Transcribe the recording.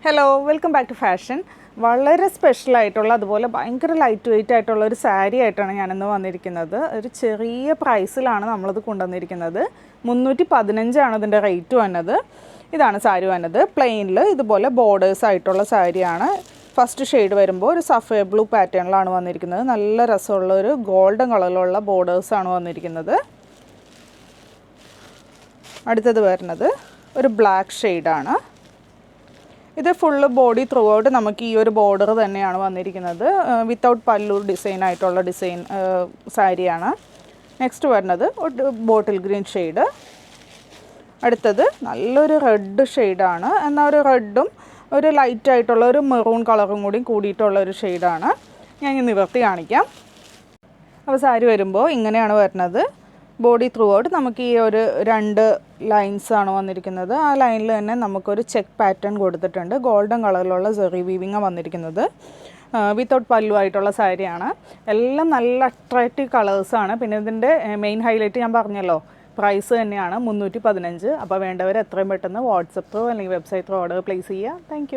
Hello, welcome back to fashion. വളരെ സ്പെഷ്യലായിട്ടുള്ള അതുപോലെ ഭയങ്കര ലൈറ്റ് വെയിറ്റ് ആയിട്ടുള്ള ഒരു സാരി ആയിട്ടാണ് ഞാനിന്ന് വന്നിരിക്കുന്നത്. ഒരു ചെറിയ പ്രൈസിലാണ് നമ്മളത് കൊണ്ടുവന്നിരിക്കുന്നത്. 315 ഇതിൻ്റെ റേറ്റ് വന്നത്. ഇതാണ് സാരി വന്നത്. പ്ലെയിനിൽ ഇതുപോലെ ബോർഡേഴ്സ് ആയിട്ടുള്ള സാരിയാണ്. ഫസ്റ്റ് ഷെയ്ഡ് വരുമ്പോൾ ഒരു സഫയർ ബ്ലൂ പാറ്റേണിലാണ് വന്നിരിക്കുന്നത്. നല്ല രസമുള്ള ഒരു ഗോൾഡൻ കളറിലുള്ള ബോർഡേഴ്സാണ് വന്നിരിക്കുന്നത്. അടുത്തത് വരുന്നത് ഒരു ബ്ലാക്ക് ഷെയ്ഡാണ്. ഇത് ഫുള്ള് ബോഡി ത്രൂ ഔട്ട് നമുക്ക് ഈ ഒരു ബോർഡർ തന്നെയാണ് വന്നിരിക്കുന്നത്. വിത്തൗട്ട് പല്ലു ഡിസൈൻ ആയിട്ടുള്ള സാരിയാണ്. നെക്സ്റ്റ് വരുന്നത് ഒരു ബോട്ടിൽ ഗ്രീൻ ഷെയ്ഡ്. അടുത്തത് നല്ലൊരു റെഡ് ഷെയ്ഡാണ്. എന്നാൽ ഒരു റെഡും ഒരു ലൈറ്റ് ആയിട്ടുള്ള ഒരു മെറൂൺ കളറും കൂടി കൂടിയിട്ടുള്ള ഒരു ഷെയ്ഡാണ്. ഞാൻ ഇനി നിവർത്തി കാണിക്കാം. അപ്പോൾ സാരി വരുമ്പോൾ ഇങ്ങനെയാണ് വരുന്നത്. ബോഡി ത്രൂ ഔട്ട് നമുക്ക് ഈ ഒരു 2 ലൈൻസാണ് വന്നിരിക്കുന്നത്. ആ ലൈനിൽ തന്നെ നമുക്കൊരു ചെക്ക് പാറ്റേൺ കൊടുത്തിട്ടുണ്ട്. ഗോൾഡൻ കളറിലുള്ള സെറി വീവിങ്ങാണ് വന്നിരിക്കുന്നത്. വിത്തൗട്ട് പല്ലു ആയിട്ടുള്ള സാരിയാണ്. എല്ലാം നല്ല അട്രാക്റ്റീവ് കളേഴ്സാണ്. പിന്നെ ഇതിൻ്റെ മെയിൻ ഹൈലൈറ്റ് ഞാൻ പറഞ്ഞല്ലോ, പ്രൈസ് തന്നെയാണ് 315. അപ്പോൾ വേണ്ടവർ എത്രയും പെട്ടെന്ന് വാട്സപ്പ് ത്രൂ അല്ലെങ്കിൽ വെബ്സൈറ്റ് ത്രൂ ഓർഡർ പ്ലേസ് ചെയ്യുക. താങ്ക്